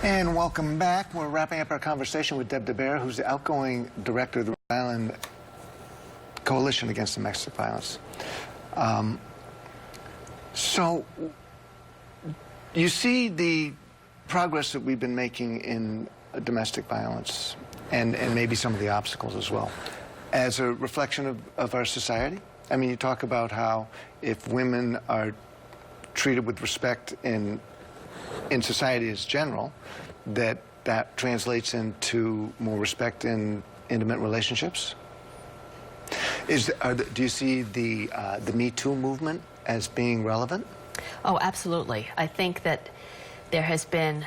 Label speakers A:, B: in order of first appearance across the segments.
A: And welcome back. We're wrapping up our conversation with Deb DeBare, who's the outgoing director of the Rhode Island Coalition Against Domestic Violence. So you see the progress that we've been making in domestic violence and maybe some of the obstacles as well as a reflection of our society? I mean, you talk about how if women are treated with respect in society as general, that translates into more respect in intimate relationships. Do you see the Me Too movement as being relevant?
B: Oh, absolutely. I think that there has been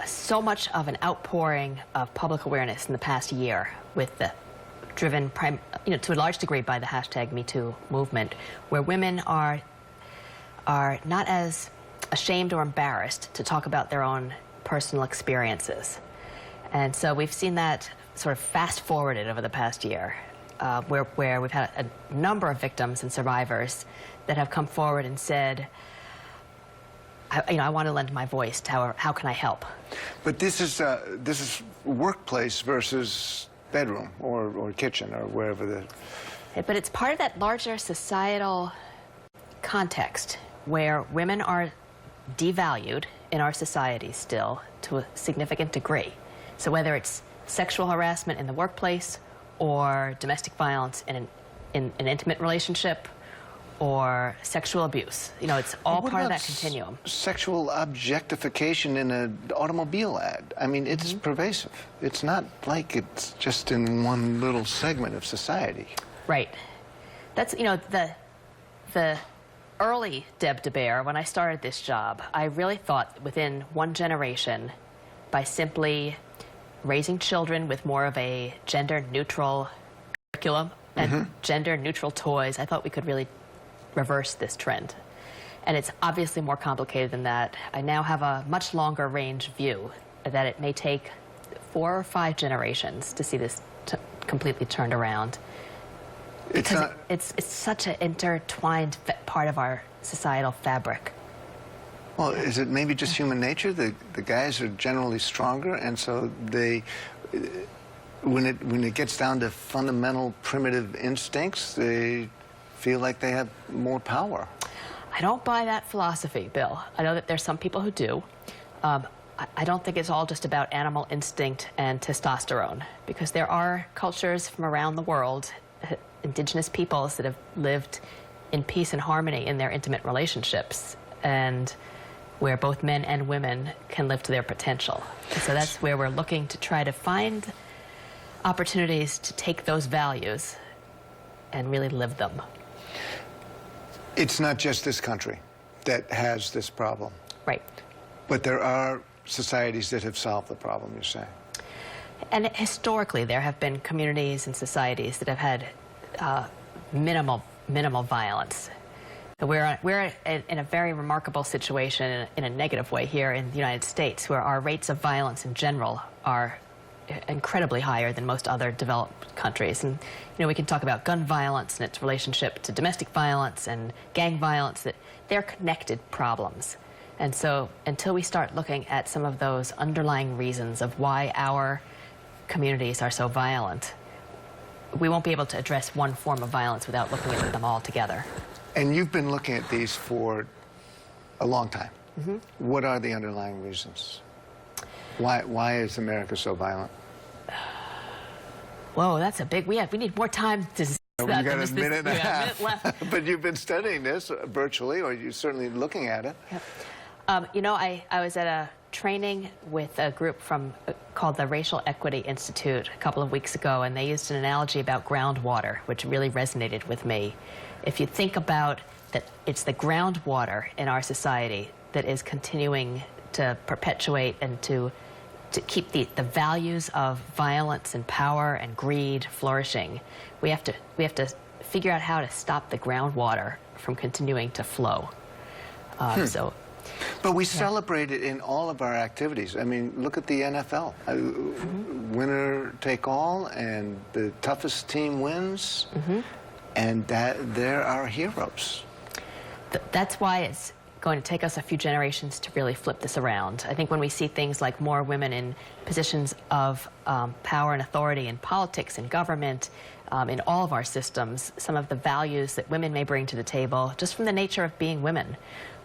B: so much of an outpouring of public awareness in the past year, with the driven, to a large degree by the hashtag Me Too movement, where women are not as ashamed or embarrassed to talk about their own personal experiences. And so we've seen that sort of fast-forwarded over the past year, where we've had a number of victims and survivors that have come forward and said, I want to lend my voice to how can I help?
A: But this is workplace versus bedroom or kitchen or wherever the...
B: But it's part of that larger societal context where women are devalued in our society still to a significant degree. So whether it's sexual harassment in the workplace or domestic violence in an intimate relationship or sexual abuse, it's all part of that continuum.
A: Sexual objectification in an automobile ad. I mean, it's pervasive. It's not like it's just in one little segment of society.
B: Right. That's, the early Deb DeBare, when I started this job, I really thought within one generation, by simply raising children with more of a gender-neutral curriculum and gender-neutral toys, I thought we could really reverse this trend. And it's obviously more complicated than that. I now have a much longer range view that it may take 4 or 5 generations to see this completely turned around. Because it's such an intertwined part of our societal fabric.
A: Well, is it maybe just human nature? The guys are generally stronger, and so when it gets down to fundamental primitive instincts, they feel like they have more power.
B: I don't buy that philosophy, Bill. I know that there's some people who do. I don't think it's all just about animal instinct and testosterone, because there are cultures from around the world, indigenous peoples, that have lived in peace and harmony in their intimate relationships, and where both men and women can live to their potential. And so that's where we're looking to try to find opportunities to take those values and really live them.
A: It's not just this country that has this problem.
B: Right.
A: But there are societies that have solved the problem, you say.
B: And historically, there have been communities and societies that have had minimal violence. We're in a very remarkable situation in a negative way here in the United States, where our rates of violence in general are incredibly higher than most other developed countries. And we can talk about gun violence and its relationship to domestic violence and gang violence, that they're connected problems. And so until we start looking at some of those underlying reasons of why our communities are so violent, we won't be able to address one form of violence without looking at them all together.
A: And you've been looking at these for a long time. What are the underlying reasons? Why is America so violent?
B: Whoa, that's a big... We need more time to...
A: We got a minute and a half.
B: Left.
A: But you've been studying this virtually, or you're certainly looking at it.
B: Yep. I was at a training with a group called the Racial Equity Institute a couple of weeks ago, and they used an analogy about groundwater, which really resonated with me. If you think about that, it's the groundwater in our society that is continuing to perpetuate and to keep the values of violence and power and greed flourishing. We have to figure out how to stop the groundwater from continuing to flow.
A: But we celebrate it in all of our activities. I mean, look at the NFL. Winner take all, and the toughest team wins, and they're our heroes.
B: That's why it's going to take us a few generations to really flip this around. I think when we see things like more women in positions of power and authority in politics, in government, in all of our systems, some of the values that women may bring to the table, just from the nature of being women.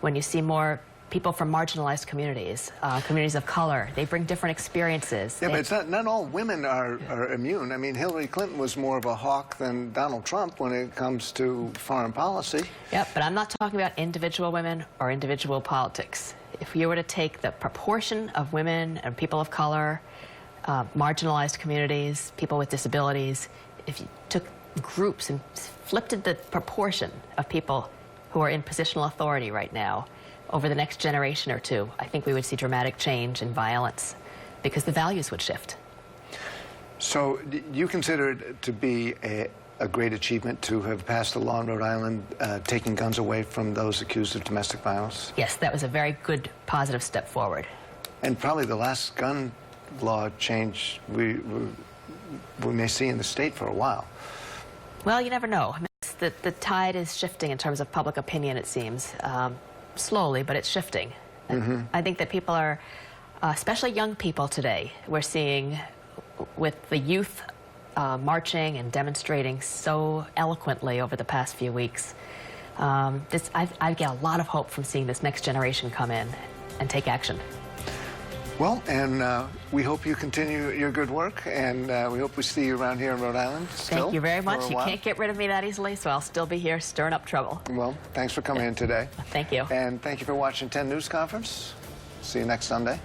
B: When you see more people from marginalized communities, communities of color, they bring different experiences.
A: Yeah, but it's not all women are immune. I mean, Hillary Clinton was more of a hawk than Donald Trump when it comes to foreign policy.
B: Yep, but I'm not talking about individual women or individual politics. If you were to take the proportion of women and people of color, marginalized communities, people with disabilities, if you took groups and flipped the proportion of people who are in positional authority right now, over the next generation or two, I think we would see dramatic change in violence because the values would shift.
A: So you consider it to be a great achievement to have passed a law in Rhode Island taking guns away from those accused of domestic violence?
B: Yes, that was a very good, positive step forward.
A: And probably the last gun law change we may see in the state for a while.
B: Well, you never know. I mean, the tide is shifting in terms of public opinion, it seems. Slowly, but it's shifting. Mm-hmm. I think that people are, especially young people today, we're seeing with the youth marching and demonstrating so eloquently over the past few weeks. I get a lot of hope from seeing this next generation come in and take action.
A: Well, and we hope you continue your good work, and we hope we see you around here in Rhode Island still.
B: Thank you very much. You can't get rid of me that easily, so I'll still be here stirring up trouble.
A: Well, thanks for coming in today.
B: Thank you.
A: And thank you for watching 10 News Conference. See you next Sunday.